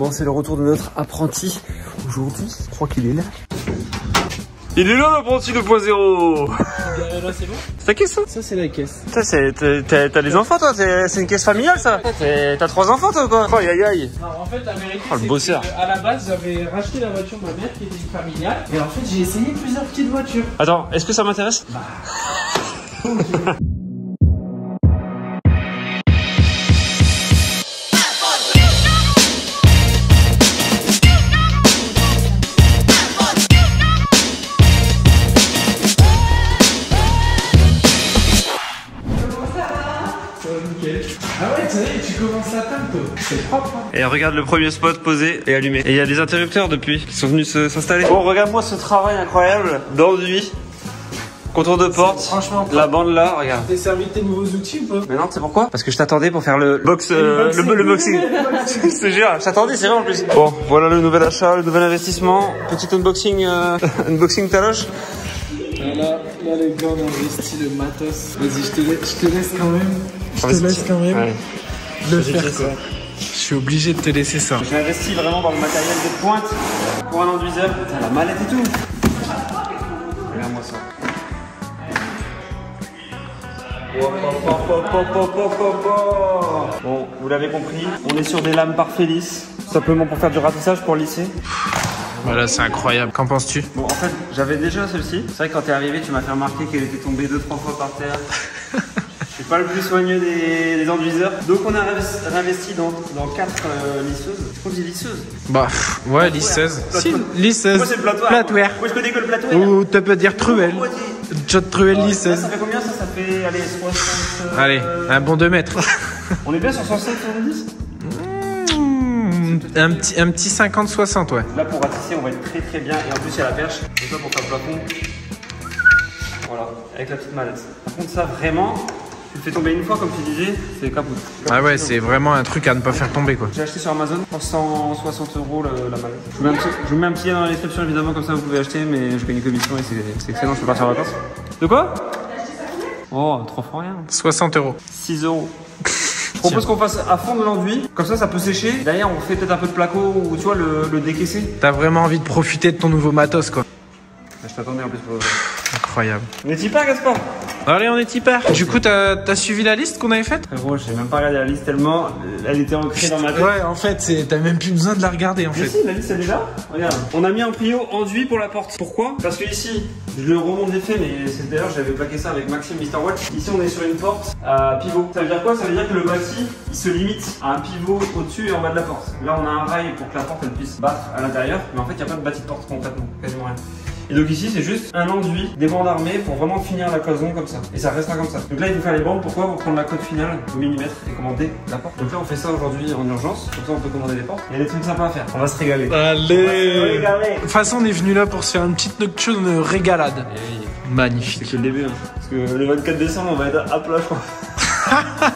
Bon, c'est le retour de notre apprenti aujourd'hui. Je crois qu'il est là. Il est là l'apprenti 2.0. Là, c'est bon. C'est ta caisse ça? Ça, c'est la caisse. T'as des enfants toi? C'est une caisse familiale ça? T'as 3 enfants toi quoi? Oh aïe aïe aïe. Non, en fait, la vérité, le bosseur. à la base, j'avais racheté la voiture de ma mère qui était familiale. Et en fait, j'ai essayé plusieurs petites voitures. Attends, est-ce que ça m'intéresse? Ah ouais, tu commences à teindre, toi. C'est propre, hein. Et regarde le premier spot posé et allumé. Et il y a des interrupteurs depuis qui sont venus s'installer. Bon, regarde-moi ce travail incroyable d'enduit. Contour de porte, franchement la bande là, regarde. T'es servi tes nouveaux outils ou pas? Mais non, tu sais pourquoi? Parce que je t'attendais pour faire le boxing. Je te jure, je t'attendais, c'est vrai en plus. Bon, voilà le nouvel achat, le nouvel investissement. Petit unboxing, unboxing taloche. Là, les gars, on a investi le matos. Vas-y, je te laisse quand même. Ouais. Le faire quoi. Je suis obligé de te laisser ça. J'ai investi vraiment dans le matériel de pointe pour un enduiseur. Putain, la mallette et tout. Regarde-moi ça. Bon, vous l'avez compris, on est sur des lames par Félis, tout simplement pour faire du ratissage, pour lisser. Voilà, c'est incroyable. Qu'en penses-tu? Bon, en fait, j'avais déjà celle-ci. C'est vrai que quand t'es arrivé, tu m'as fait remarquer qu'elle était tombée 2-3 fois par terre. Je suis pas le plus soigneux des enduiseurs. Donc on a réinvesti dans 4 lisseuses. Je crois que j'ai lisseuse. Bah, ouais, lisseuse. Si, lisseuse. Moi, c'est le platoir. Platoir. Moi, je connais que le platoir. Ou tu peux dire truelle. Job truelle lisseuse. Ça fait combien ça? Ça fait, allez, 60... Allez, un bon 2 mètres. On est bien sur 60, 70? Un petit 50-60, ouais. Là, pour ratisser, on va être très très bien. Et en plus, il y a la perche. Donc ça, pour faire le plafond. Voilà, avec la petite mallette. Par contre, ça, vraiment, tu le fais tomber une fois, comme tu disais, c'est capote. Ah ouais, c'est vraiment un truc à ne pas faire tomber, quoi. J'ai acheté sur Amazon pour 160 € la mallette. Je vous mets un petit lien dans la description, évidemment, comme ça vous pouvez acheter, mais je gagne une commission et c'est excellent, je peux partir en vacances. De quoi? Oh, 3 fois rien. 60 €. 6 €. Je propose qu'on fasse à fond de l'enduit, comme ça peut sécher. Derrière on fait peut-être un peu de placo ou tu vois le décaisser. T'as vraiment envie de profiter de ton nouveau matos, quoi. Je t'attendais en plus pour... Incroyable. On est pas Gaspard? Allez, on est hyper. Du coup, t'as suivi la liste qu'on avait faite? Frérot, j'ai même pas regardé la liste tellement elle était ancrée dans ma tête. Ouais, en fait, t'as même plus besoin de la regarder en fait. Si, la liste elle est là. Regarde, on a mis un prio enduit pour la porte. Pourquoi? Parce que ici, je le remonte vite fait, mais c'est d'ailleurs j'avais plaqué ça avec Maxime Mr. Watch. Ici, on est sur une porte à pivot. Ça veut dire quoi? Ça veut dire que le bâti il se limite à un pivot au-dessus et en bas de la porte. Là, on a un rail pour que la porte elle puisse battre à l'intérieur, mais en fait, il n'y a pas de bâti de porte concrètement, quasiment rien. Et donc ici c'est juste un enduit, des bandes armées pour vraiment finir la cloison comme ça. Et ça restera comme ça. Donc là il faut faire les bandes, pourquoi? Pour prendre la cote finale au millimètre et commander la porte. Donc là on fait ça aujourd'hui en urgence, comme ça on peut commander les portes. Il y a des trucs sympas à faire, on va se régaler. Allez. De toute façon on est venu là pour se faire une petite nocturne régalade. Et oui. Magnifique. C'est que le début, hein. Parce que le 24 décembre on va être à plat je crois.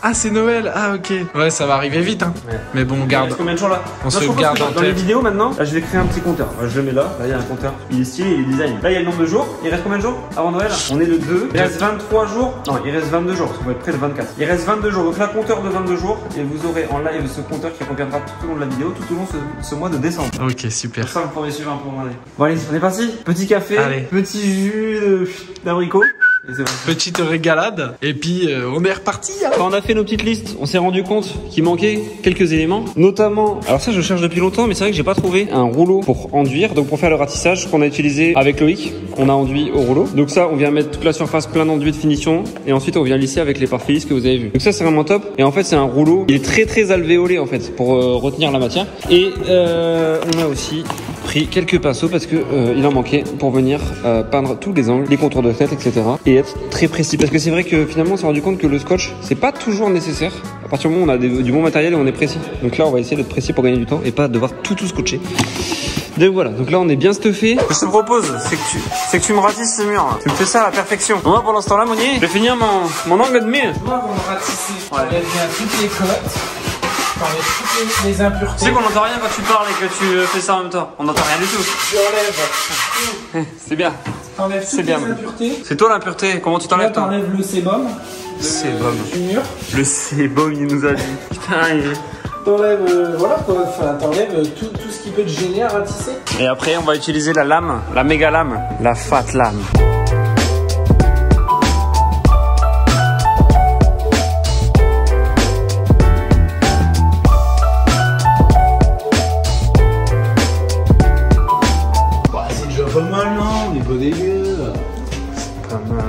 Ah c'est Noël, ah ok. Ouais ça va arriver vite hein. Ouais. Mais bon garde. Combien de jours là? On se garde en tête. Dans les vidéos maintenant, là je vais créer un petit compteur. Je le mets là, là il y a un compteur. Il est stylé, il est design. Là il y a le nombre de jours. Il reste combien de jours avant Noël? On est le 2. Il reste 23 jours. Non, il reste 22 jours. Parce qu'on va être près le 24. Il reste 22 jours. Donc là compteur de 22 jours. Et vous aurez en live ce compteur qui reviendra tout au long de la vidéo, tout au long ce mois de décembre. Ok super. Pour ça vous pourrez suivre un peu mon année. Bon allez, on est parti. Petit café, allez. Petit jus d'abricot. Petite régalade et puis on est reparti hein. Quand on a fait nos petites listes, on s'est rendu compte qu'il manquait quelques éléments, notamment, alors ça je cherche depuis longtemps mais c'est vrai que j'ai pas trouvé un rouleau pour enduire, donc pour faire le ratissage qu'on a utilisé avec Loïc, on a enduit au rouleau. Donc ça on vient mettre toute la surface plein d'enduit de finition et ensuite on vient lisser avec les pare-félis que vous avez vu. Donc ça c'est vraiment top et en fait c'est un rouleau, il est très alvéolé en fait pour retenir la matière et on a aussi pris quelques pinceaux parce que il en manquait pour venir peindre tous les angles, les contours de tête etc. et être très précis parce que c'est vrai que finalement on s'est rendu compte que le scotch c'est pas toujours nécessaire à partir du moment où on a du bon matériel et on est précis. Donc là on va essayer d'être précis pour gagner du temps et pas devoir tout scotcher. Donc voilà, donc là on est bien stuffé. Ce que je te propose c'est que tu me ratisses ce mur. Tu me fais ça à la perfection. Moi pendant ce temps là Monnier, je vais finir mon angle de mire. Moi on va ratisser, on va bien toutes les cotes. Toutes les impuretés. Tu sais qu'on n'entend rien quand tu parles et que tu fais ça en même temps. On n'entend rien du tout. Tu enlèves. C'est bien. T'enlèves toutes les impuretés. C'est toi l'impureté. Comment tu t'enlèves toi? T'enlèves le sébum. Sébum. Du mur. Le sébum il nous a dit. Putain T'enlèves, voilà quoi, enfin t'enlèves tout ce qui peut te gêner à ratisser. Et après, on va utiliser la lame, la méga lame, la fat lame. C'est déjà pas mal, non? On est pas dégueu. C'est pas mal.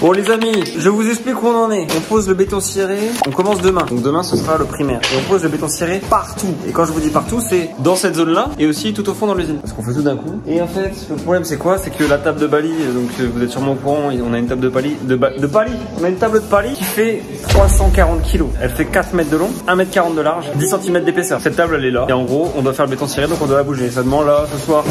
Bon les amis, je vous explique où on en est. On pose le béton ciré, on commence demain. Donc demain ce sera le primaire. Et on pose le béton ciré partout. Et quand je vous dis partout, c'est dans cette zone-là et aussi tout au fond dans l'usine. Parce qu'on fait tout d'un coup. Et en fait, le problème c'est quoi? C'est que la table de Bali, donc vous êtes sûrement au courant, on a une table de Bali, on a une table de Bali qui fait 340 kg. Elle fait 4 mètres de long, 1 mètre 40 de large, 10 cm d'épaisseur. Cette table elle est là. Et en gros, on doit faire le béton ciré, donc on doit la bouger. Seulement là, ce soir,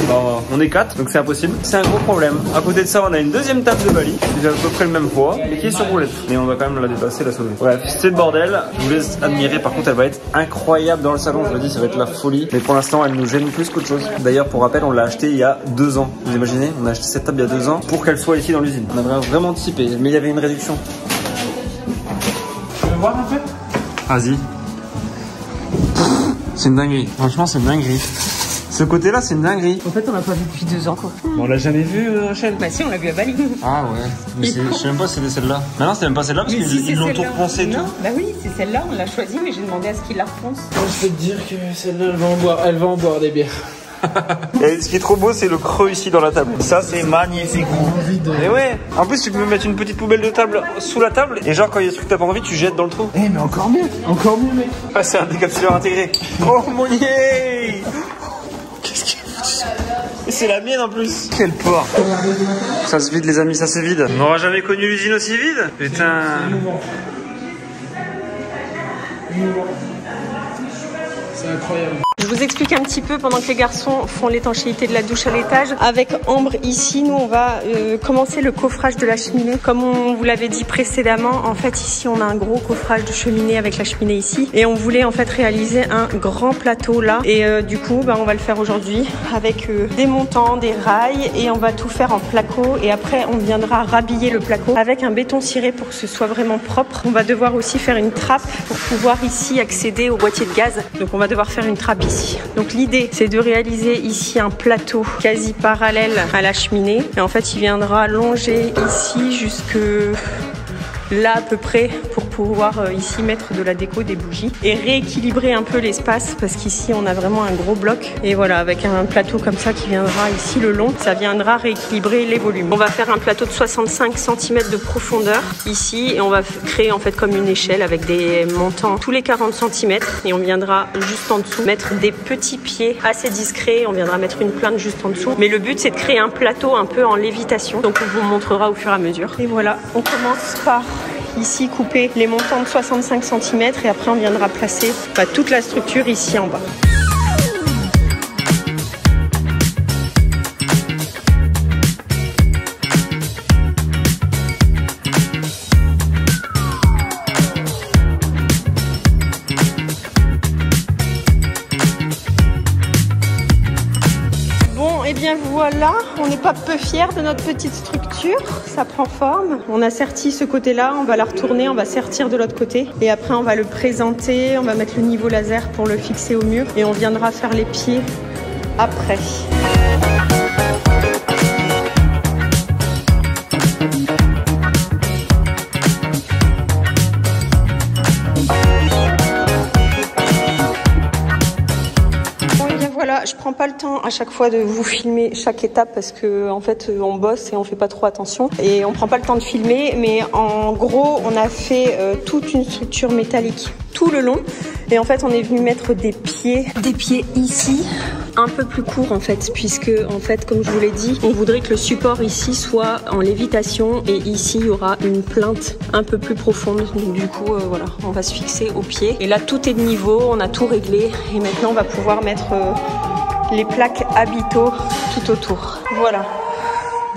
on est 4, donc c'est impossible. C'est un gros problème. À côté de ça, on a une deuxième table de Bali, qui fait à peu près le même poids, mais qui est sur roulette. Mais on va quand même la dépasser, la sauver. Bref, c'est le bordel. Je vous laisse admirer. Par contre, elle va être incroyable dans le salon. Je le dis, ça va être la folie. Mais pour l'instant, elle nous gêne plus qu'autre chose. D'ailleurs, pour rappel, on l'a acheté il y a 2 ans. Vous imaginez? On a acheté cette table il y a 2 ans pour qu'elle soit ici dans l'usine. On a vraiment anticipé, mais il y avait une réduction. Tu veux voir un peu? Vas-y. C'est une dinguerie. Franchement, c'est une dinguerie. Ce côté-là, c'est une dinguerie. En fait, on l'a pas vu depuis 2 ans, quoi. On l'a jamais vu, Rachel? Bah si, on l'a vu à Bali. Ah ouais. Mais je sais même pas si c'était celle-là. Mais non, c'était même pas celle-là parce qu'ils l'ont tout repensé et tout. Bah oui, c'est celle-là, on l'a choisie, mais j'ai demandé à ce qu'il la repense. Je peux te dire que celle-là, elle va en boire des bières. Et ce qui est trop beau, c'est le creux ici dans la table. Ça, c'est magnifique. Et ouais. En plus, tu peux mettre une petite poubelle de table sous la table. Et genre, quand il y a des trucs que t'as pas envie, tu jettes dans le trou. Eh, mais encore mieux, mec. Ah, c'est un décapsuleur intégré. Oh mon dieu. Qu'est-ce qu'il y a? Et c'est la mienne en plus. Quel porc. Ça se vide les amis, ça se vide. On n'aura jamais connu l'usine aussi vide. Putain. C'est incroyable. Je vous explique un petit peu pendant que les garçons font l'étanchéité de la douche à l'étage. Avec Ambre ici, nous on va commencer le coffrage de la cheminée. Comme on vous l'avait dit précédemment, en fait ici on a un gros coffrage de cheminée avec la cheminée ici. Et on voulait en fait réaliser un grand plateau là. Et du coup on va le faire aujourd'hui avec des montants, des rails et on va tout faire en placo. Et après on viendra rhabiller le placo avec un béton ciré pour que ce soit vraiment propre. On va devoir aussi faire une trappe pour pouvoir ici accéder au boîtier de gaz. Donc on va devoir faire une trappe ici. Donc l'idée c'est de réaliser ici un plateau quasi parallèle à la cheminée et en fait il viendra longer ici jusque là à peu près pour pouvoir ici mettre de la déco, des bougies et rééquilibrer un peu l'espace parce qu'ici on a vraiment un gros bloc et voilà avec un plateau comme ça qui viendra ici le long, ça viendra rééquilibrer les volumes. On va faire un plateau de 65 cm de profondeur ici et on va créer en fait comme une échelle avec des montants tous les 40 cm et on viendra juste en dessous mettre des petits pieds assez discrets, on viendra mettre une plainte juste en dessous mais le but c'est de créer un plateau un peu en lévitation donc on vous montrera au fur et à mesure. Et voilà, on commence par ici couper les montants de 65 cm et après on viendra placer toute la structure ici en bas. Et bien voilà, on n'est pas peu fiers de notre petite structure, ça prend forme. On a serti ce côté-là, on va la retourner, on va sertir de l'autre côté. Et après on va le présenter, on va mettre le niveau laser pour le fixer au mur. Et on viendra faire les pieds après. Voilà, je prends pas le temps à chaque fois de vous filmer chaque étape parce que en fait on bosse et on fait pas trop attention et on prend pas le temps de filmer, mais en gros on a fait toute une structure métallique tout le long et en fait on est venu mettre des pieds ici un peu plus courts en fait, puisque en fait comme je vous l'ai dit on voudrait que le support ici soit en lévitation et ici il y aura une plainte un peu plus profonde, donc du coup voilà, on va se fixer au pied et là tout est de niveau, on a tout réglé et maintenant on va pouvoir mettre les plaques Habito tout autour. Voilà,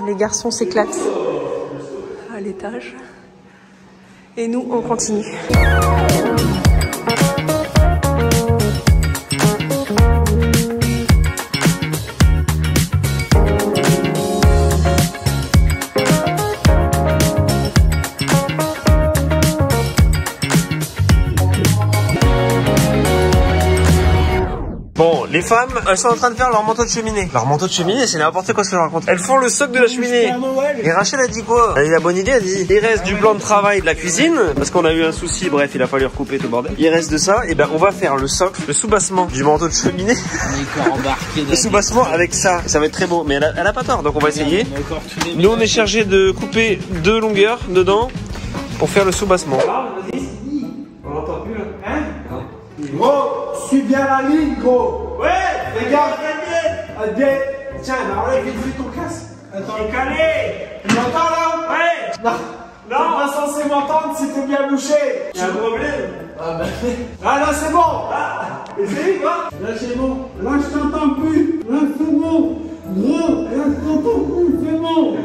les garçons s'éclatent à l'étage. Et nous, on continue. Bon, les femmes, elles sont en train de faire leur manteau de cheminée. Leur manteau de cheminée, c'est n'importe quoi ce que je raconte. Elles font le socle de la cheminée. Et Rachel a dit quoi? Elle a eu la bonne idée, elle dit, il reste du plan de travail de la cuisine, parce qu'on a eu un souci, bref, il a fallu recouper tout le bordel. Il reste de ça, et ben on va faire le socle, le soubassement du manteau de cheminée. Le soubassement avec ça, ça va être très beau, mais elle a pas tort, donc on va essayer. Nous on est chargé de couper 2 longueurs dedans pour faire le soubassement. On l'entend plus là. Hein? Gros, suis bien la ligne, gros. Ouais, regarde, bien. Tiens, enlève vite ton casque. Attends, il est calé. Tu m'entends là? Ouais. Non. Non, on va censé m'entendre si t'es bien bouché. Y'a un problème. Ah bah. Ah là c'est bon. Ah. Essaye, quoi. Là c'est bon. Là je t'entends plus. Là c'est bon. Gros, là je t'entends plus, c'est bon.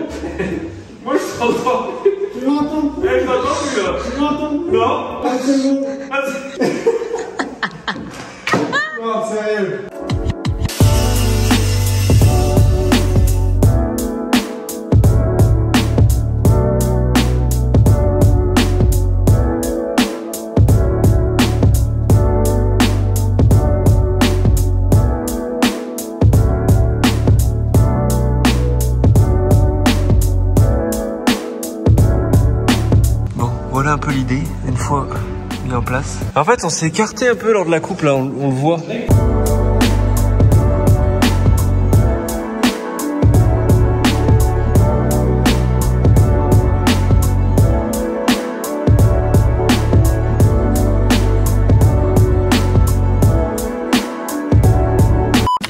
Moi je t'entends. Tu m'entends plus? Je t'entends plus là. Tu m'entends plus? Non. Ah c'est bon. Non, sérieux. Bon, voilà un peu l'idée, une fois mis en place. En fait, on s'est écarté un peu lors de la coupe là, on le voit.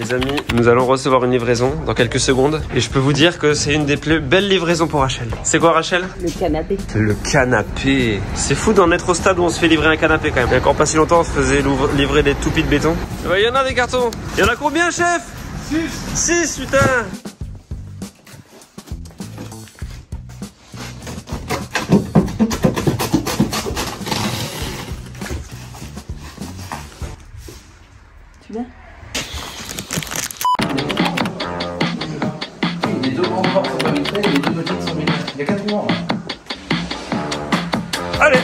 Les amis, nous allons recevoir une livraison dans quelques secondes et je peux vous dire que c'est une des plus belles livraisons pour Rachel. C'est quoi Rachel? Le canapé. Le canapé. C'est fou d'en être au stade où on se fait livrer un canapé quand même. Il y a encore pas si longtemps on se faisait livrer des toupies de béton. Il y en a des cartons. Il y en a combien chef? 6 putain. Tu viens? Les 2 grandes portes sont pas vitrées, les 2 petites sont vitrées. Il y a 4 mois. Allez.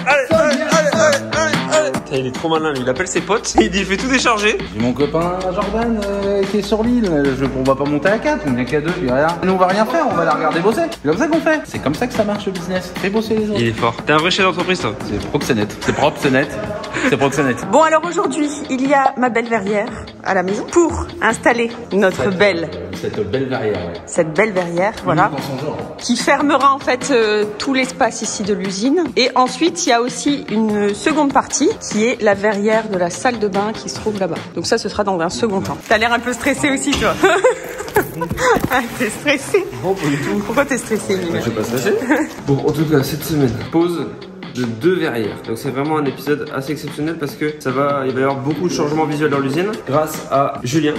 Il est trop malin lui, il appelle ses potes, il dit il fait tout décharger. J'ai mon copain Jordan qui est sur l'île, on va pas monter à 4, on vient qu'à 2, puis rien. Nous on va rien faire, on va la regarder bosser. C'est comme ça qu'on fait. C'est comme ça que ça marche le business. Fais bosser les autres. Il est fort. T'es un vrai chef d'entreprise toi. C'est proxénète. C'est propre, c'est net. C'est proxénète. Bon alors aujourd'hui, il y a ma belle verrière à la maison pour installer notre Cette belle verrière, ouais. cette belle verrière, voilà, Dans son genre. qui fermera en fait tout l'espace ici de l'usine. Et ensuite, il y a aussi une seconde partie qui est la verrière de la salle de bain qui se trouve là-bas. Donc ça, ce sera dans un second temps. T'as l'air un peu stressé aussi, toi. Ah, t'es stressé? Bon, pas du tout. Pourquoi t'es stressé, Lina? Je vais pas stressé. Bon, en tout cas, cette semaine, pause de 2 verrières. Donc c'est vraiment un épisode assez exceptionnel parce que il va y avoir beaucoup de changements visuels dans l'usine grâce à Julien.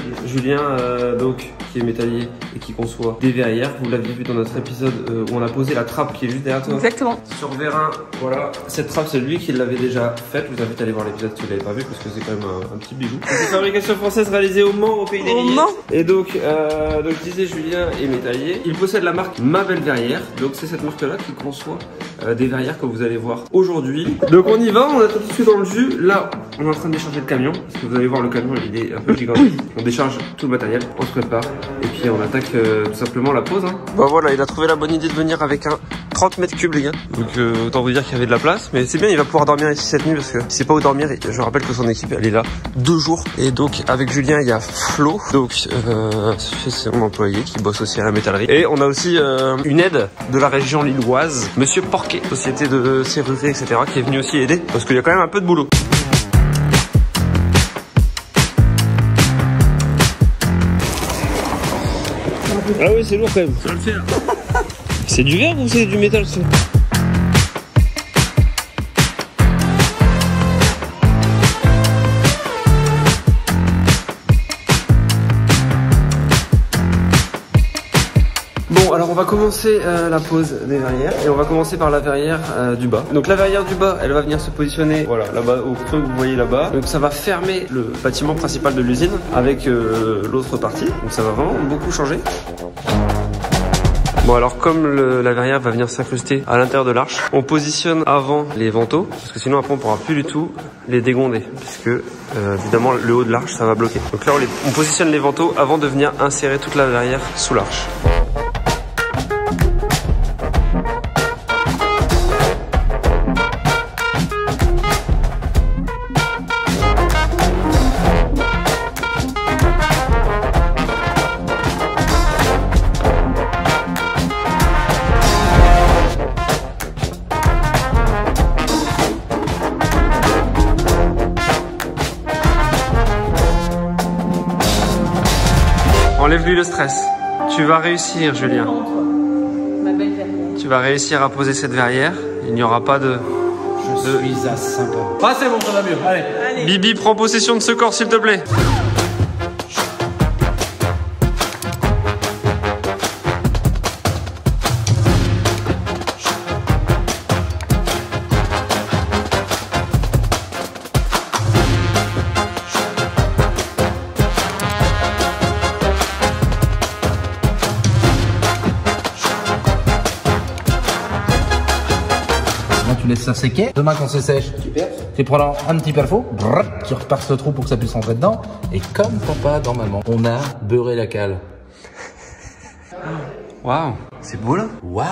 Donc qui est métallier et qui conçoit des verrières. Vous l'avez vu dans notre épisode où on a posé la trappe qui est juste derrière toi. Exactement. Sur Vérin, voilà. Cette trappe, c'est lui qui l'avait déjà faite. Je vous invite à aller voir l'épisode si vous l'avez pas vu parce que c'est quand même un petit bijou. C'est une fabrication française réalisée au Mans, au pays des Lignets. Et donc je disais, Julien est métallier. Il possède la marque Ma Belle Verrière. Donc c'est cette marque-là qui conçoit des verrières que vous allez voir aujourd'hui. Donc on y va, on a tout de suite dans le jus. Là, on est en train de décharger le camion. Parce que vous allez voir, le camion, il est un peu gigantesque. On décharge tout le matériel, on se prépare. Et puis on attaque tout simplement la pause. Bah voilà, il a trouvé la bonne idée de venir avec un 30 mètres cubes, les gars. Donc autant vous dire qu'il y avait de la place. Mais c'est bien, il va pouvoir dormir ici cette nuit parce que c'est pas où dormir. Et je rappelle que son équipe, elle est là 2 jours. Et donc avec Julien, il y a Flo. Donc c'est mon employé qui bosse aussi à la métallerie. Et on a aussi une aide de la région lilloise, Monsieur Porquet, société de serrurerie, etc., qui est venu aussi aider parce qu'il y a quand même un peu de boulot. Ah oui, c'est lourd quand même. Ça va le faire. C'est du verre ou c'est du métal ça? Bon, alors va commencer la pose des verrières et on va commencer par la verrière du bas. Donc la verrière du bas, elle va venir se positionner voilà là-bas au creux que vous voyez là-bas. Donc ça va fermer le bâtiment principal de l'usine avec l'autre partie. Donc ça va vraiment beaucoup changer. Bon alors comme la verrière va venir s'incruster à l'intérieur de l'arche, on positionne avant les vantaux parce que sinon après on pourra plus du tout les dégonder puisque évidemment le haut de l'arche ça va bloquer. Donc là on positionne les vantaux avant de venir insérer toute la verrière sous l'arche. Enlève-lui le stress. Tu vas réussir, Julien. Ma belle verrière. Tu vas réussir à poser cette verrière. Il n'y aura pas de... Je suis à sympa. Ah c'est bon, ça va mieux. Allez. Bibi, prends possession de ce corps, s'il te plaît. Tu laisses ça sécher. Demain quand c'est sèche, tu prends un petit perfo, tu reperces le trou pour que ça puisse rentrer dedans. Et comme papa dans maman, on a beurré la cale. Waouh, c'est beau là. Waouh.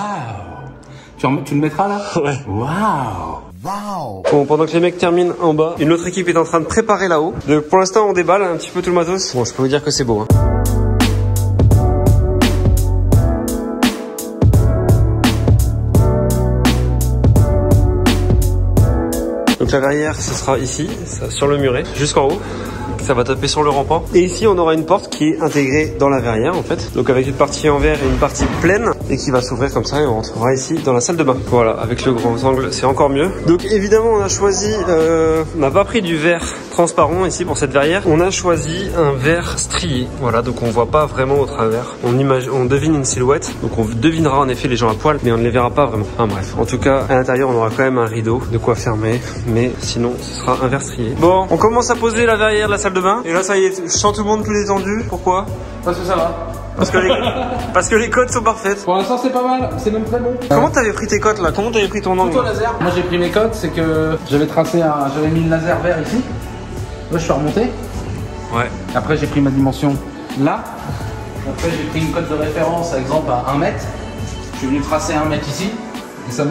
Tu le mettras là? Ouais. Waouh. Bon, pendant que les mecs terminent en bas, une autre équipe est en train de préparer là-haut. Donc pour l'instant on déballe un petit peu tout le matos. Bon, je peux vous dire que c'est beau hein. Donc la verrière, ce sera ici, sur le muret, jusqu'en haut. Ça va taper sur le rampant. Et ici, on aura une porte qui est intégrée dans la verrière, en fait. Donc avec une partie en verre et une partie pleine. Et qui va s'ouvrir comme ça et on rentrera ici dans la salle de bain. Voilà, avec le grand angle, c'est encore mieux. Donc évidemment, on a choisi... on n'a pas pris du verre transparent ici pour cette verrière. On a choisi un verre strié. Voilà, donc on voit pas vraiment au travers. On devine une silhouette. Donc on devinera en effet les gens à poil, mais on ne les verra pas vraiment. Enfin bref, en tout cas, à l'intérieur, on aura quand même un rideau de quoi fermer. Mais sinon, ce sera un verre strié. Bon, on commence à poser la verrière de la salle de bain. Et là, ça y est, je sens tout le monde plus détendu. Pourquoi? Parce que ça va. Parce que les cotes sont parfaites. Pour l'instant c'est pas mal, c'est même très bon. Comment t'avais pris tes cotes là? Comment t'avais pris ton angle? Plutôt laser. Moi j'ai pris mes cotes, c'est que j'avais mis le laser vert ici. Là je suis remonté. Ouais. Après j'ai pris ma dimension là. Après j'ai pris une cote de référence, par exemple à 1 mètre. Je suis venu tracer 1 mètre ici.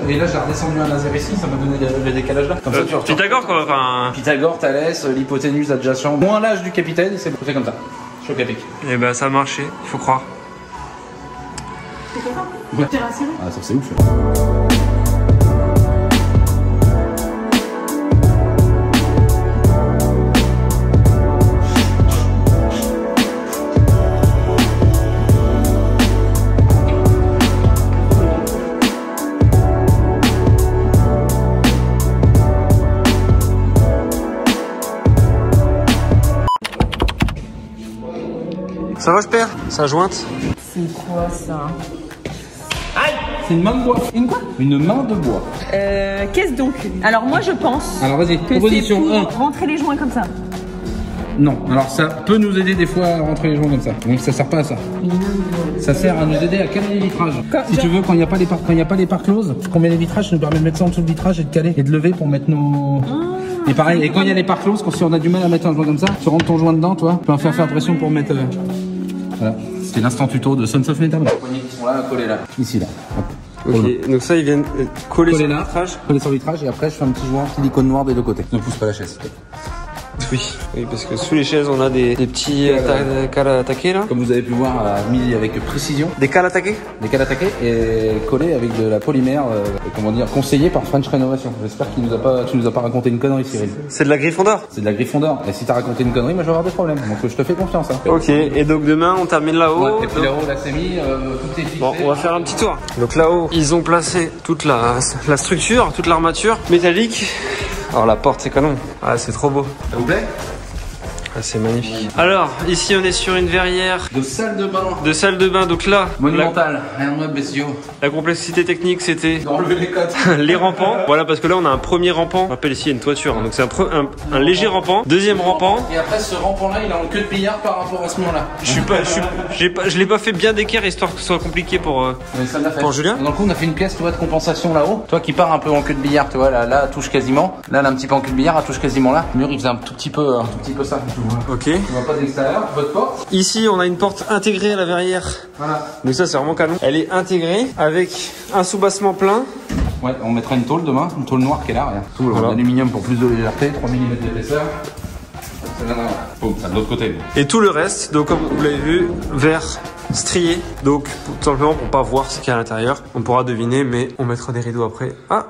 Et là j'ai redescendu un laser ici, ça m'a donné le décalage là. Comme ça tu retournes. Pythagore quoi, enfin... Pythagore, Thalès, l'hypoténuse adjacent. Moins l'âge du capitaine, c'est bon. Je fais comme ça. Choc à pic. Et bah ça a marché, il faut croire. T'es content? Ouais. T'es rassuré? Ah ça c'est ouf. Ça va, je perds? Ça jointe? C'est quoi ça? C'est une main de bois. Une quoi? Une main de bois. Qu'est-ce donc? Alors moi je pense Alors vas-y, que proposition c'est 1. pour rentrer les joints comme ça. Non, alors ça peut nous aider des fois à rentrer les joints comme ça. Donc ça sert pas à ça. Ça sert à nous aider à caler les vitrages. Si tu veux, quand il n'y a pas les parts closes, qu'on met les vitrages, ça nous permet de mettre ça en dessous du vitrage et de caler et de lever pour mettre nos... Et pareil, et quand il y a les parts closes, si on a du mal à mettre un joint comme ça, tu rentres ton joint dedans, toi, tu peux faire pression pour mettre... Voilà, c'était l'instant tuto de Sons of Metal. Les poignées qui sont là, collées là, ici là. Hop. Ok, donc ça ils viennent coller sur le vitrage. Coller sur le vitrage et après je fais un petit joint silicone noir des deux côtés. Ne pousse pas la chaise. Oui, parce que sous les chaises on a des petits cales attaqués là. Comme vous avez pu voir, mis avec précision. Des cales attaqués? Des cales attaquées et collés avec de la polymère, comment dire, conseillé par French Rénovation. J'espère qu'il tu nous as pas raconté une connerie, Cyril. C'est de la Gryffondor? C'est de la Gryffondor. Et si t'as raconté une connerie, moi je vais avoir des problèmes. Donc je te fais confiance. Hein. Ok, et donc demain on termine là-haut. Ouais, et puis là-haut, là c'est mis, tout est fixé. Bon, on va faire un petit tour. Donc là-haut, ils ont placé toute la structure, toute l'armature métallique. Alors la porte c'est canon. Ah, c'est trop beau. Ça vous plaît? Ah, c'est magnifique. Alors, ici on est sur une verrière De salle de bain. de salle de bain. Donc là, Monumental. Rien de moins bestiaux. la complexité technique c'était D'enlever les côtes. les rampants. Voilà, parce que là on a un premier rampant. Je rappelle ici il y a une toiture, hein. Donc c'est un léger rampant. Deuxième rampant. Et après ce rampant là, il est en queue de billard par rapport à ce moment là. Je l'ai pas fait bien d'équerre histoire que ce soit compliqué pour Julien. Dans le coup, on a fait une pièce, tu vois, de compensation là-haut. Toi qui pars un peu en queue de billard, tu vois, là, touche quasiment. Là, elle est un petit peu en queue de billard, elle touche quasiment là. Le mur, il faisait un tout petit peu ça. Tu vois. Ok. Tu vois pas de l'extérieur, votre porte. Ici on a une porte intégrée à la verrière. Voilà. Donc ça c'est vraiment canon. Elle est intégrée avec un soubassement plein. Ouais, on mettra une tôle demain, une tôle noire qui est là, regarde. Tout Voilà. en aluminium pour plus de légèreté, 3 mm d'épaisseur. Ça vient boum, ça de l'autre côté. Et tout le reste, donc comme vous l'avez vu, vert strié. Donc tout simplement pour pas voir ce qu'il y a à l'intérieur. On pourra deviner, mais on mettra des rideaux après. Ah,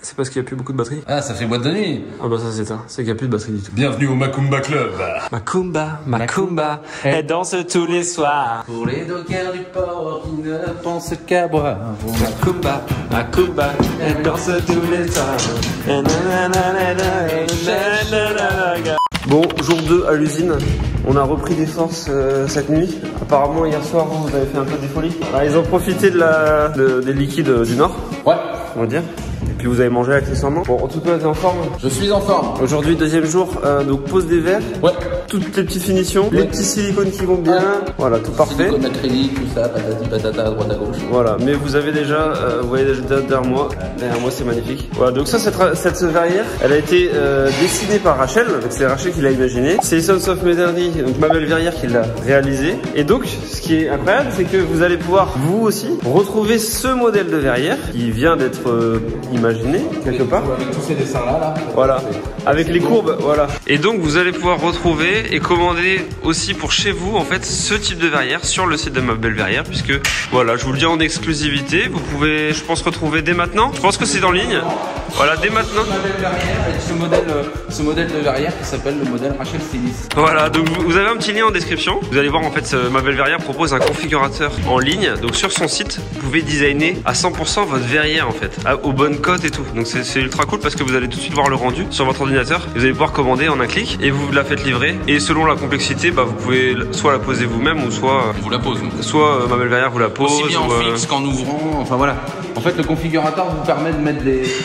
c'est parce qu'il n'y a plus beaucoup de batterie. Ah, ça fait boîte de nuit. Ah bah ça c'est ça, c'est qu'il n'y a plus de batterie du tout. Bienvenue au Macumba Club. Macumba, elle danse tous les soirs. Pour les dockers du port qui ne pensent qu'à boire. Macumba, elle danse tous les soirs. Bon, jour 2 à l'usine. On a repris des forces cette nuit. Apparemment hier soir vous avez fait un peu des folies. Ah, ils ont profité des liquides du Nord, Ouais. on va dire. Et puis vous avez mangé accessoirement. Bon, en tout cas, t'es en forme. Je suis en forme. Aujourd'hui, deuxième jour, donc pose des verres. Ouais. Toutes les petites finitions, les petits silicones qui vont bien. Voilà, tout parfait. Silicone acrylique, tout ça, patati patata à droite à gauche. Voilà, mais vous avez déjà, vous voyez déjà derrière moi c'est magnifique. Voilà, donc ça, cette verrière, elle a été dessinée par Rachel, donc c'est Rachel qui l'a imaginé. C'est Sons of Medanry, donc ma belle verrière qui l'a réalisée. Et donc, ce qui est incroyable, c'est que vous allez pouvoir, vous aussi, retrouver ce modèle de verrière qui vient d'être imaginé quelque part. Avec tous ces dessins là. Voilà, avec les courbes, voilà. Et donc vous allez pouvoir retrouver et commander aussi pour chez vous en fait ce type de verrière sur le site de Ma Belle Verrière, puisque voilà, je vous le dis en exclusivité, vous pouvez je pense retrouver dès maintenant. Je pense que c'est en ligne. Voilà, dès maintenant. Ma Belle Verrière avec ce modèle de verrière qui s'appelle le modèle Rachel Stylist. Voilà, donc vous avez un petit lien en description. Vous allez voir en fait Ma Belle Verrière propose un configurateur en ligne. Donc sur son site, vous pouvez designer à 100% votre verrière en fait, aux bonnes cotes et tout. Donc c'est ultra cool parce que vous allez tout de suite voir le rendu sur votre ordinateur. Vous allez pouvoir commander en un clic et vous la faites livrer. Et selon la complexité, bah, vous pouvez soit la poser vous-même ou soit Vous la pose. soit Ma Belle Verrière vous la pose. Aussi bien en ou, fixe qu'en ouvrant, enfin voilà. En fait, le configurateur vous permet de mettre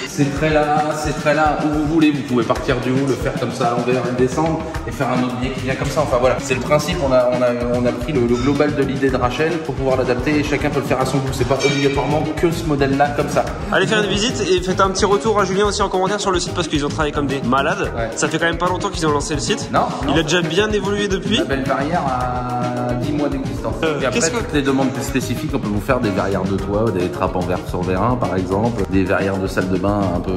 ces traits là où vous voulez. Vous pouvez partir du haut, le faire comme ça à l'envers et descendre et faire un autre biais qui vient comme ça. Enfin voilà, c'est le principe. On a pris le global de l'idée de Rachel pour pouvoir l'adapter et chacun peut le faire à son goût. C'est pas obligatoirement que ce modèle-là comme ça. Allez faire une visite et faites un petit retour à Julien aussi en commentaire sur le site parce qu'ils ont travaillé comme des malades. Ouais. Ça fait quand même pas longtemps qu'ils ont lancé le site. Non. Il a déjà bien évolué depuis. La Belle Verrière a 10 mois d'existence. Et après, qu'est-ce que- toutes les demandes plus spécifiques, on peut vous faire des verrières de toit, des trappes en verre sur vérin par exemple, des verrières de salle de bain un peu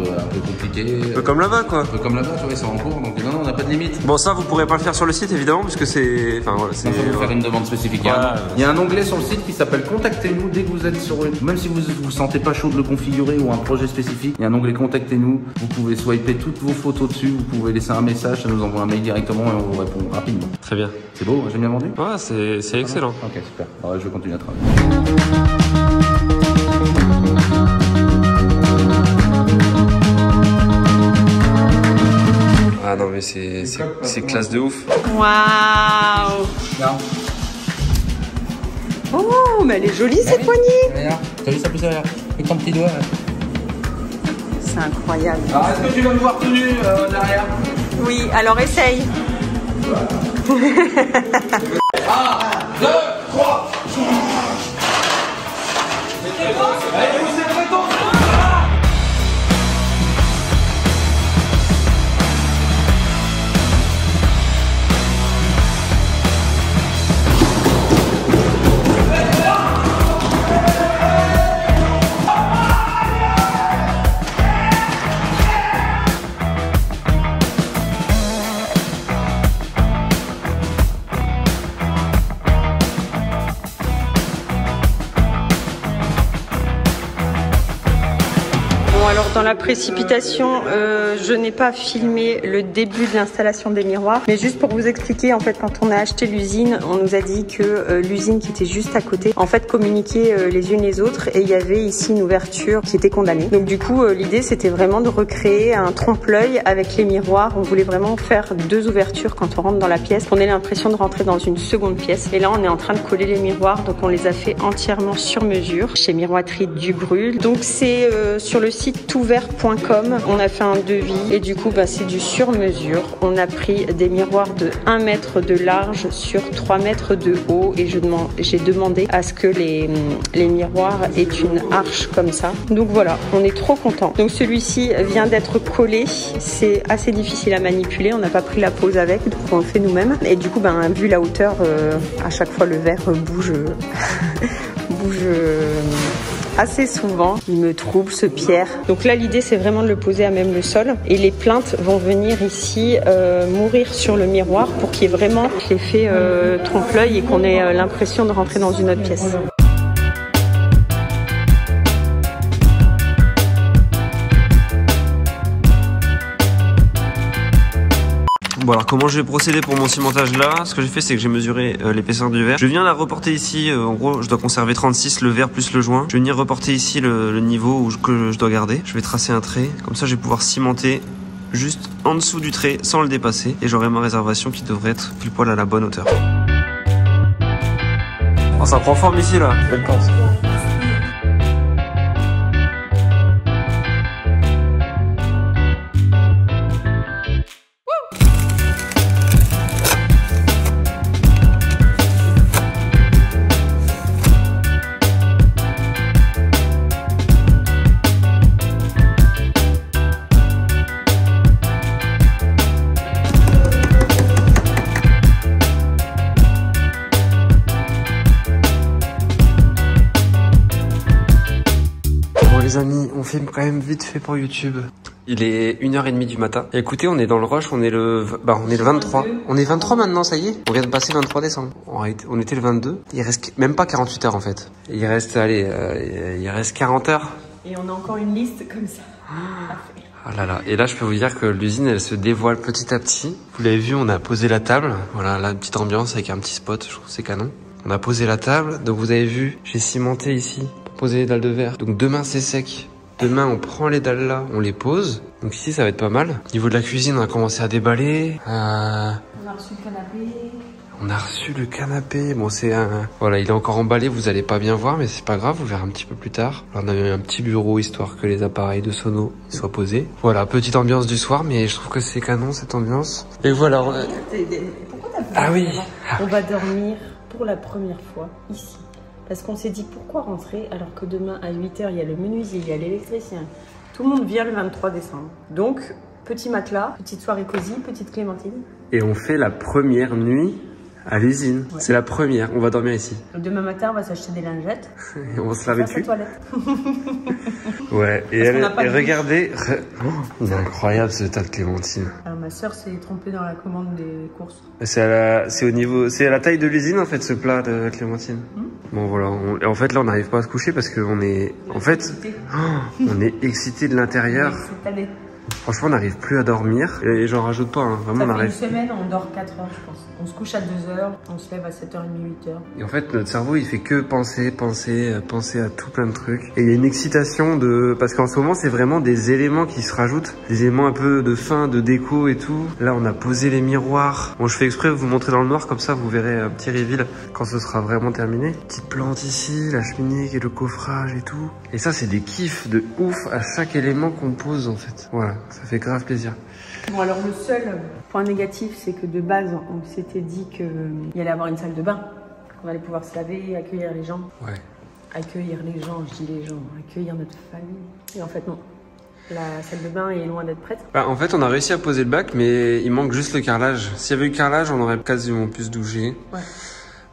compliquées. Un peu comme là-bas quoi. Un peu comme là-bas, tu vois, ils sont en cours, donc non, on n'a pas de limite. Bon ça vous pourrez pas le faire sur le site évidemment parce que c'est... Enfin voilà, c'est... Il faut vous faire une demande spécifique. Il y a un onglet sur le site qui s'appelle Contactez-nous dès que vous êtes sur une. Même si vous vous sentez pas chaud de le configurer ou un projet spécifique, il y a un onglet Contactez-nous. Vous pouvez swiper toutes vos photos dessus, vous pouvez laisser un message, ça nous envoie un mail directement et on vous répond rapidement. Très bien. C'est beau, j'ai bien vendu? Ouais, c'est excellent. Ok, super. Alors, je vais continuer à travailler. Ah non mais c'est classe de ouf. Waouh! Non. Oh, mais elle est jolie cette poignée! Regarde, t'as vu ça plus derrière? Avec ton petit doigt là. C'est incroyable. Alors, est-ce que tu vas me voir tout nu derrière? Oui, alors essaye. 1, 2, 3. Allez, poussez très tôt. Bon alors dans la précipitation, je n'ai pas filmé le début de l'installation des miroirs, mais juste pour vous expliquer, en fait quand on a acheté l'usine, on nous a dit que l'usine qui était juste à côté, en fait communiquait les unes les autres et il y avait ici une ouverture qui était condamnée. Donc du coup l'idée c'était vraiment de recréer un trompe-l'œil avec les miroirs. On voulait vraiment faire 2 ouvertures quand on rentre dans la pièce, qu'on ait l'impression de rentrer dans une seconde pièce. Et là on est en train de coller les miroirs, donc on les a fait entièrement sur mesure chez Miroiterie du Brul. Donc c'est sur le site touvert.com, on a fait un devis et du coup c'est du sur mesure. On a pris des miroirs de 1 mètre de large sur 3 mètres de haut et j'ai demandé à ce que les miroirs aient une arche comme ça. Donc voilà, on est trop content. Donc celui-ci vient d'être collé, c'est assez difficile à manipuler, on n'a pas pris la pose avec, donc on le fait nous-mêmes. Et du coup vu la hauteur, à chaque fois le verre bouge assez souvent. Il me trouble ce pierre. Donc là l'idée c'est vraiment de le poser à même le sol et les plinthes vont venir ici mourir sur le miroir pour qu'il y ait vraiment l'effet trompe-l'œil et qu'on ait l'impression de rentrer dans une autre pièce. Bon alors comment je vais procéder pour mon cimentage là? Ce que j'ai fait c'est que j'ai mesuré l'épaisseur du verre. Je viens la reporter ici, en gros je dois conserver 36 le verre plus le joint. Je vais venir reporter ici le niveau que je dois garder. Je vais tracer un trait, comme ça je vais pouvoir cimenter juste en dessous du trait sans le dépasser. Et j'aurai ma réservation qui devrait être pile poil à la bonne hauteur. Oh ça prend forme ici là, belle pense. Les amis, on filme quand même vite fait pour YouTube. Il est 1h30 du matin. Et écoutez, on est dans le rush, on est le 23. On est 23 maintenant, ça y est. On vient de passer le 23 décembre. On était le 22. Il reste même pas 48 heures en fait. Il reste, il reste 40 heures. Et on a encore une liste comme ça. Ah là là. Et là, je peux vous dire que l'usine, elle se dévoile petit à petit. Vous l'avez vu, on a posé la table. Voilà, la petite ambiance avec un petit spot. Je trouve que c'est canon. On a posé la table. Donc vous avez vu, j'ai cimenté ici. Poser les dalles de verre. Donc demain c'est sec. Demain on prend les dalles là, on les pose. Donc ici ça va être pas mal. Au niveau de la cuisine on a commencé à déballer. On a reçu le canapé. On a reçu le canapé. Bon c'est un... Voilà, il est encore emballé, vous allez pas bien voir mais c'est pas grave, vous verrez un petit peu plus tard. Alors, on a eu un petit bureau histoire que les appareils de sono soient posés. Voilà, petite ambiance du soir mais je trouve que c'est canon cette ambiance. Et voilà. Pourquoi t'as Ah oui. On va dormir pour la première fois ici. Parce qu'on s'est dit pourquoi rentrer alors que demain à 8h il y a le menuisier, il y a l'électricien. Tout le monde vient le 23 décembre. Donc, petit matelas, petite soirée cosy, petite Clémentine. Et on fait la première nuit à l'usine. Ouais. C'est la première, on va dormir ici. Demain matin on va s'acheter des lingettes. Et on va se laver dessus. Ouais, et regardez, il est incroyable ce tas de Clémentine. Alors ma soeur s'est trompée dans la commande des courses. C'est à la taille de l'usine en fait ce plat de Clémentine. Bon voilà, en fait là on n'arrive pas à se coucher parce qu'on est, en fait, on est excité de l'intérieur. Franchement, on n'arrive plus à dormir et j'en rajoute pas, hein. Vraiment, ça fait une semaine, on dort 4 heures, je pense. On se couche à 2 heures, on se lève à 7h30, 8h. Et en fait, notre cerveau, il fait que penser à tout plein de trucs. Et il y a une excitation parce qu'en ce moment, c'est vraiment des éléments qui se rajoutent. Des éléments un peu de fin, de déco et tout. Là, on a posé les miroirs. Bon, je fais exprès de vous montrer dans le noir, comme ça, vous verrez un petit reveal quand ce sera vraiment terminé. Petite plante ici, la cheminée et le coffrage et tout. Et ça, c'est des kiffs de ouf à chaque élément qu'on pose, en fait. Voilà. Ça fait grave plaisir. Bon alors le seul point négatif c'est que de base on s'était dit qu'il y allait avoir une salle de bain. On allait pouvoir se laver, accueillir les gens. Ouais. Accueillir les gens, je dis les gens, accueillir notre famille. Et en fait non. La salle de bain est loin d'être prête. Bah, en fait on a réussi à poser le bac mais il manque juste le carrelage. S'il y avait eu le carrelage on aurait quasiment pu se doucher. Ouais.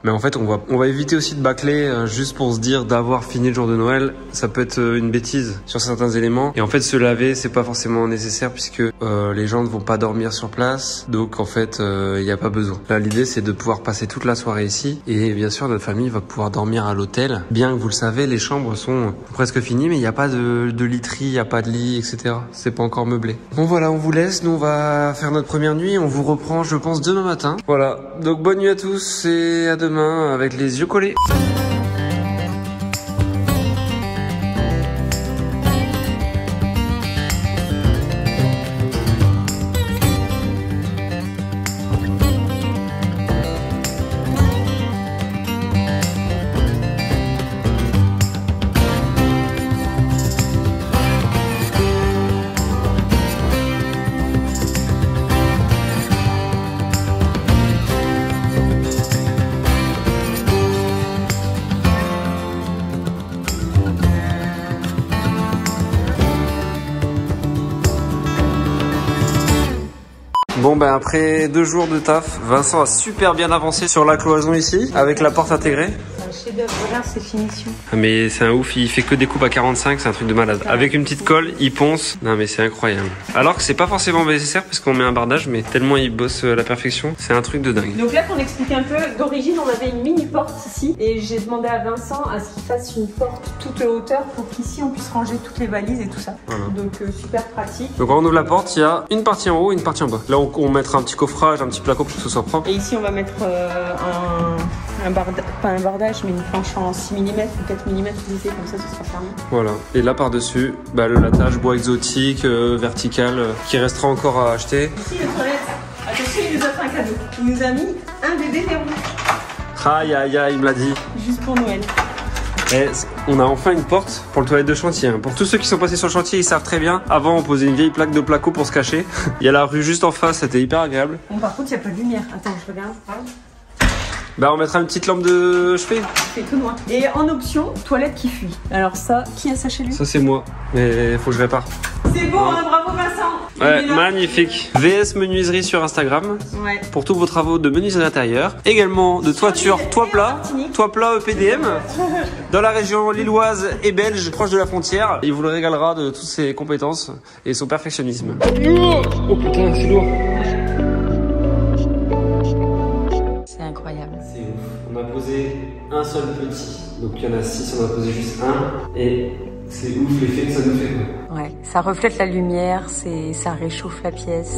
Mais en fait, on va éviter aussi de bâcler juste pour se dire d'avoir fini le jour de Noël. Ça peut être une bêtise sur certains éléments. Et en fait, se laver, c'est pas forcément nécessaire puisque les gens ne vont pas dormir sur place. Donc en fait, il n'y a pas besoin. Là, l'idée, c'est de pouvoir passer toute la soirée ici. Et bien sûr, notre famille va pouvoir dormir à l'hôtel. Bien que vous le savez, les chambres sont presque finies, mais il n'y a pas de literie, il n'y a pas de lit, etc. C'est pas encore meublé. Bon voilà, on vous laisse. Nous, on va faire notre première nuit. On vous reprend, je pense, demain matin. Voilà. Donc bonne nuit à tous et à demain avec les yeux collés. Bon ben après 2 jours de taf, Vincent a super bien avancé sur la cloison ici, avec la porte intégrée. C'est un chef-d'œuvre, regarde ses finitions. Mais c'est un ouf, il fait que des coupes à 45, c'est un truc de malade. Avec une petite colle, il ponce. Non mais c'est incroyable. Alors que c'est pas forcément nécessaire parce qu'on met un bardage, mais tellement il bosse à la perfection, c'est un truc de dingue. Donc là, pour expliquer un peu, d'origine, on avait une mini porte ici et j'ai demandé à Vincent à ce qu'il fasse une porte toute hauteur pour qu'ici on puisse ranger toutes les valises et tout ça. Voilà. Donc super pratique. Donc quand on ouvre la porte, il y a une partie en haut et une partie en bas. Là on mettra un petit coffrage, un petit placo pour que ce soit propre. Et ici on va mettre pas un bardage mais une planche en 6 mm ou 4 mm lisée, comme ça ce sera fermé. Voilà. Et là par-dessus, bah, le latage bois exotique, vertical, qui restera encore à acheter. Ici les toilettes, attention il nous a fait un cadeau. Il nous a mis un bébé verrou. Aïe aïe aïe, il me l'a dit. Juste pour Noël. Et on a enfin une porte pour le toilette de chantier. Pour tous ceux qui sont passés sur le chantier, ils savent très bien. Avant, on posait une vieille plaque de placo pour se cacher. Il y a la rue juste en face, c'était hyper agréable. Bon, par contre, il n'y a pas de lumière. Attends, je regarde. Bah, on mettra une petite lampe de chevet. C'est tout noir. Et en option, toilette qui fuit. Alors ça, qui a ça chez lui? Ça, c'est moi. Mais faut que je répare. C'est beau, hein, bravo Vincent. Ouais, magnifique. VS Menuiserie sur Instagram. Ouais. Pour tous vos travaux de menuiserie intérieure. Également de toiture, toit plat EPDM. Dans la région lilloise et belge, proche de la frontière. Il vous le régalera de toutes ses compétences et son perfectionnisme. Oh putain, c'est lourd. C'est incroyable. C'est ouf. On a posé un seul petit. Donc il y en a 6, on a posé juste un. Et c'est ouf l'effet que ça nous fait. Ouais, ça reflète la lumière, ça réchauffe la pièce.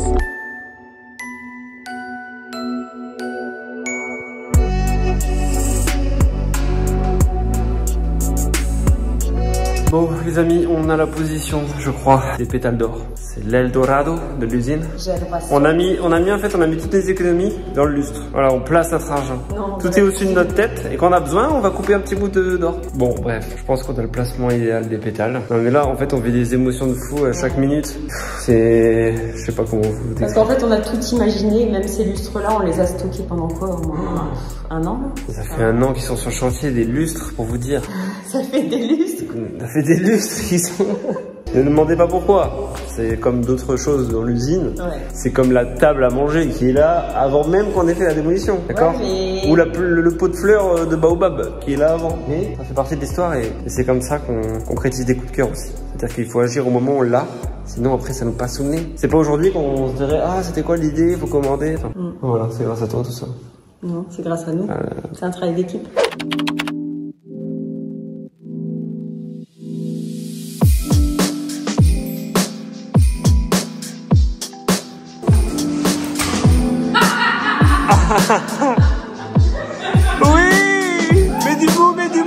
Bon les amis, on a la position, je crois, des pétales d'or. C'est l'Eldorado de l'usine. On a mis en fait toutes les économies dans le lustre. Voilà, on place notre argent. Non, tout est au-dessus de notre tête et quand on a besoin, on va couper un petit bout d'or. Bon bref, je pense qu'on a le placement idéal des pétales. Non mais là en fait on vit des émotions de fou à chaque minute. C'est... je sais pas comment vous décrire. Parce qu'en fait on a tout imaginé, même ces lustres-là, on les a stockés pendant quoi? Au moins un an là. Ça fait un an qu'ils sont sur le chantier, des lustres pour vous dire. Ça fait des lustres. Ça fait des lustres qui sont... Ne demandez pas pourquoi. C'est comme d'autres choses dans l'usine. Ouais. C'est comme la table à manger qui est là avant même qu'on ait fait la démolition. D'accord, ouais, mais... Ou le pot de fleurs de Baobab qui est là avant. Mais ça fait partie de l'histoire et c'est comme ça qu'on concrétise des coups de cœur aussi. C'est-à-dire qu'il faut agir au moment où on l'a. Sinon après ça nous passe sous le nez. C'est pas aujourd'hui qu'on se dirait ah c'était quoi l'idée, faut commander. Enfin, voilà, c'est grâce à toi tout ça. Non, c'est grâce à nous. C'est un travail d'équipe. Oui, mets du mot, mets du mot.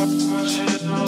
Shit.